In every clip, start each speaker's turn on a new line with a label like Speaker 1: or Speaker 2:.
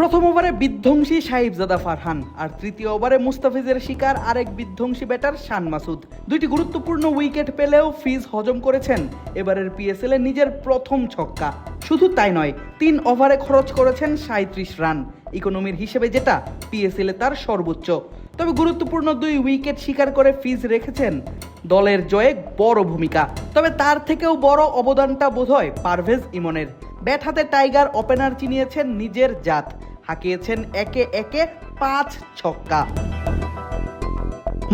Speaker 1: প্রথম ওভারে বিধ্বংসী সাহিবজাদা ফারহান আর তৃতীয় ওভারে মুস্তাফিজের শিকার আরেক বিধ্বংসী ব্যাটার শান মাসুদ। দুইটি গুরুত্বপূর্ণ উইকেট পেলেও ফিজ হজম করেছেন এবারের পিএসএল এ নিজের প্রথম ছক্কা। শুধু তাই নয়, 3 ওভারে খরচ করেছেন 37 রান, ইকোনমির হিসেবে যেটা পিএসএল এ তার সর্বোচ্চ। তবে গুরুত্বপূর্ণ 2 উইকেট শিকার করে ফিজ রেখেছেন দলের জয়ে বড় ভূমিকা। তবে তার থেকেও বড় অবদানটা বোধহয় পারভেজ ইমনের। ব্যাট হাতে টাইগার ওপেনার চিনিয়েছেন নিজের জাত, হাঁকিয়েছেন একে একে 5 ছক্কা।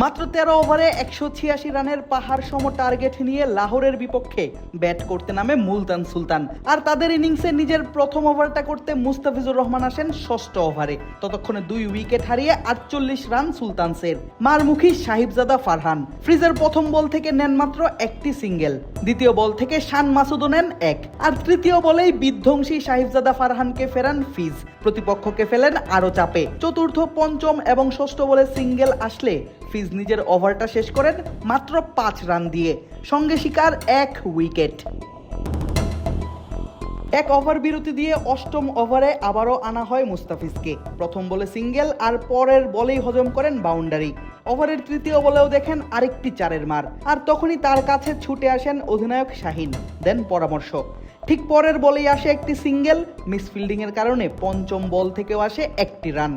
Speaker 1: মাত্র 13 ওভারে 186 রানের পাহাড় সম টার্গেট নিয়ে লাহোরের বিপক্ষে ব্যাট করতে নামে মুলতান সুলতান। আর তাদের ইনিংসে নিজের প্রথম ওভারটা করতে মুস্তাফিজুর রহমান আসেন 6ষ্ঠ ওভারে। ততক্ষণে 2 উইকেট হারিয়ে 48 রান সুলতানসের। মারমুখী সাহিবজাদা ফারহান ফ্রিজের প্রথম বল থেকে নেন মাত্র একটি সিঙ্গেল, দ্বিতীয় বল থেকে শান মাসুদও নেন 1, আর তৃতীয় বলেই বিধ্বংসী সাহিবজাদা ফারহানকে ফেরান ফিজ। প্রতিপক্ষকে ফেলেন আরো চাপে। চতুর্থ, পঞ্চম এবং ষষ্ঠ বলে সিঙ্গেল আসলে ফিজ নিজের ওভারটা শেষ করেন মাত্র 5 রান দিয়ে, সঙ্গে শিকার 1 উইকেট। 1 ওভার বিরতি দিয়ে 8ম ওভারে আবারও আনা হয় মুস্তাফিজকে। প্রথম বলে সিঙ্গেল আর পরের বলেই হজম করেন বাউন্ডারি। ওভারের তৃতীয় বলেও দেখেন আরেকটি 4-এর মার, আর তখনই তার কাছে ছুটে আসেন অধিনায়ক শাহিন, দেন পরামর্শ। ঠিক পরের বলেই আসে একটি সিঙ্গেল, মিসফিল্ডিং এর কারণে পঞ্চম বল থেকেও আসে 1টি রান।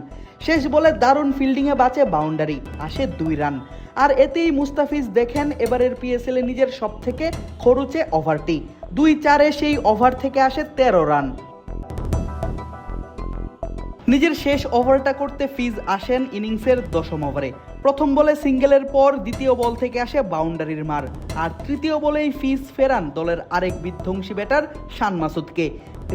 Speaker 1: শেষ বলে দারুণ ফিল্ডিংয়ে বাঁচে বাউন্ডারি, আসে 2 রান। আর এতেই মুস্তাফিজ দেখেন এবারের পিএসএল এ নিজের সবথেকে খরুচে ওভারটি। 2-4-এ সেই ওভার থেকে আসে 13 রান। নিজের শেষ ওভারটা করতে ফিজ আসেন ইনিংসের 10ম ওভারে। প্রথম বলে সিঙ্গেলের পর দ্বিতীয় বল থেকে আসে বাউন্ডারির মার, আর তৃতীয় বলেই ফিজ ফেরান দলের আরেক বিধ্বংসী ব্যাটার শান মাসুদকে।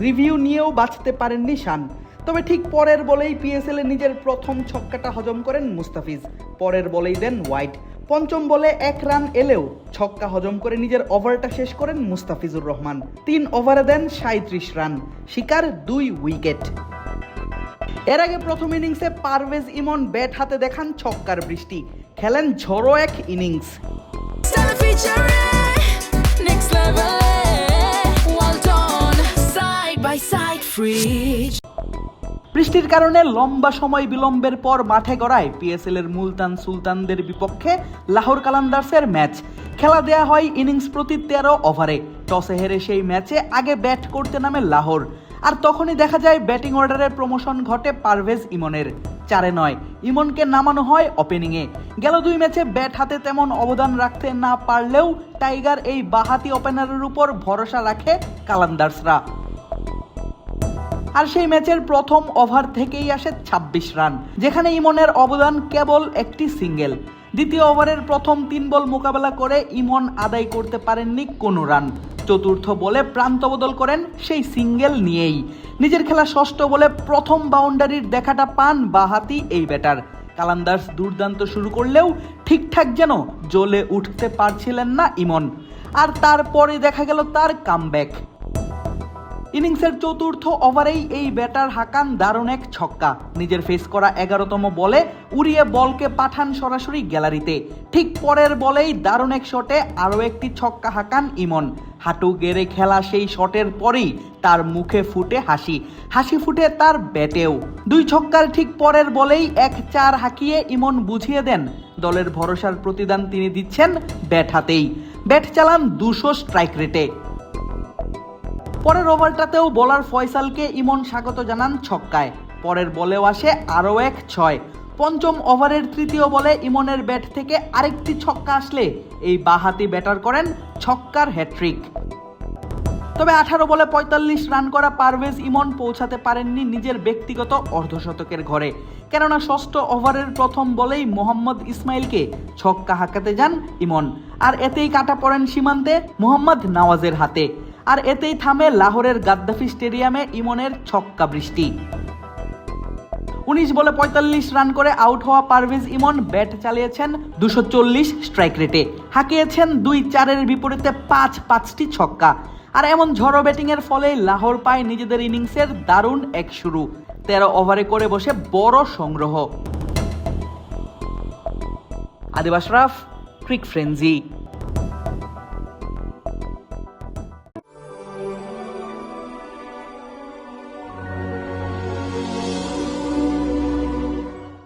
Speaker 1: রিভিউ নিয়েও বাঁচতে পারেননি শান। তবে ঠিক পরের বলেই পিএসএল এ নিজের প্রথম ছক্কাটা হজম করেন মুস্তাফিজ। পরের বলেই দেন ওয়াইড। পঞ্চম বলে 1 রান এলেও ছক্কা হজম করে নিজের ওভারটা শেষ করেন মুস্তাফিজুর রহমান। 3 ওভারে দেন 37 রান, শিকার 2 উইকেট। এর আগে প্রথম ইনিংসে পারভেজ ইমন ব্যাট হাতে দেখান ছক্কার বৃষ্টি, খেলেন ঝড়ো এক ইনিংস। বৃষ্টির কারণে লম্বা সময় বিলম্বের পর মাঠে গড়ায় পিএসএল এর মুলতান সুলতানদের বিপক্ষে লাহোর কালান্দার্সের ম্যাচ। খেলা দেয়া হয় ইনিংস প্রতি 13 ওভারে। টসে হেরে সেই ম্যাচে আগে ব্যাট করতে নামে লাহোর, আর তখনই দেখা যায় ব্যাটিং অর্ডারের প্রমোশন ঘটে পারভেজ ইমনের। 4-এ নয়, ইমনকে নামানো হয় ওপেনিংয়ে। গেল 2 ম্যাচে ব্যাট হাতে তেমন অবদান রাখতে না পারলেও টাইগার এই বাহাতি ওপেনারের উপর ভরসা রাখে কালান্দার্সরা। আর সেই ম্যাচের প্রথম ওভার থেকেই আসে 26 রান, যেখানে ইমনের অবদান কেবল একটি সিঙ্গেল। দ্বিতীয় ওভারের প্রথম 3 বল মোকাবেলা করে ইমন আদায় করতে পারেননি কোনো রান। চতুর্থ বলে প্রান্ত বদল করেন সেই সিঙ্গেল নিয়েই। নিজের খেলা 6ষ্ঠ বলে প্রথম বাউন্ডারির দেখাটা পান বাহাতি এই ব্যাটার। কালান্দার্স দুর্দান্ত শুরু করলেও ঠিকঠাক যেন জ্বলে উঠতে পারছিলেন না ইমন। আর তারপরে দেখা গেল তার কামব্যাক। ইনিংসের চতুর্থ ওভারেই এই ব্যাটার হাঁকান দারুণ এক ছক্কা। নিজের ফেস করা 11তম বলে উড়িয়ে বলকে পাঠান সরাসরি গ্যালারিতে। ঠিক পরের বলেই দারুণ এক শটে আরও একটি ছক্কা হাঁকান ইমন। হাঁটু গেড়ে খেলা সেই শটের পরেই তার মুখে ফুটে হাসি, হাসি ফুটে তার ব্যাটেও। 2 ছক্কার ঠিক পরের বলেই 1-4 হাঁকিয়ে ইমন বুঝিয়ে দেন দলের ভরসার প্রতিদান তিনি দিচ্ছেন ব্যাট হাতেই। ব্যাট চালান 200 স্ট্রাইক রেটে। পরের ওভারটাতেও বোলার ফয়সালকে ইমন স্বাগত জানান ছক্কায়। পরের বলেও আসে আরও 1-6। পঞ্চম ওভারের তৃতীয় বলে ইমনের ব্যাট থেকে আরেকটি ছক্কা আসলে এই বাহাতি ব্যাটার করেন ছক্কার হ্যাট্রিক। তবে 18 বলে 45 রান করা পারভেজ ইমন পৌঁছাতে পারেননি নিজের ব্যক্তিগত অর্ধশতকের ঘরে, কেননা 6ষ্ঠ ওভারের প্রথম বলেই মোহাম্মদ ইসমাইলকে ছক্কা হাঁকাতে যান ইমন, আর এতেই কাটা পড়েন সীমান্তে মোহাম্মদ নওয়াজের হাতে। আর এতেই থামে লাহোরের গাদ্দাফি স্টেডিয়ামে ইমনের ছক্কা বৃষ্টি। 19 বলে 45 রান করে আউট হওয়া পারভেজ ইমন ব্যাট চালিয়েছেন 240 স্ট্রাইক রেটে, হাঁকিয়েছেন 2-4-এর বিপরীতে 5-5টি ছক্কা। আর এমন ঝড়ো ব্যাটিংয়ের ফলে লাহোর পায় নিজেদের ইনিংসের দারুণ এক শুরু। 13 ওভারে করে বসে বড় সংগ্রহ। আদিব আশরাফ, ক্রিক ফ্রেঞ্জি।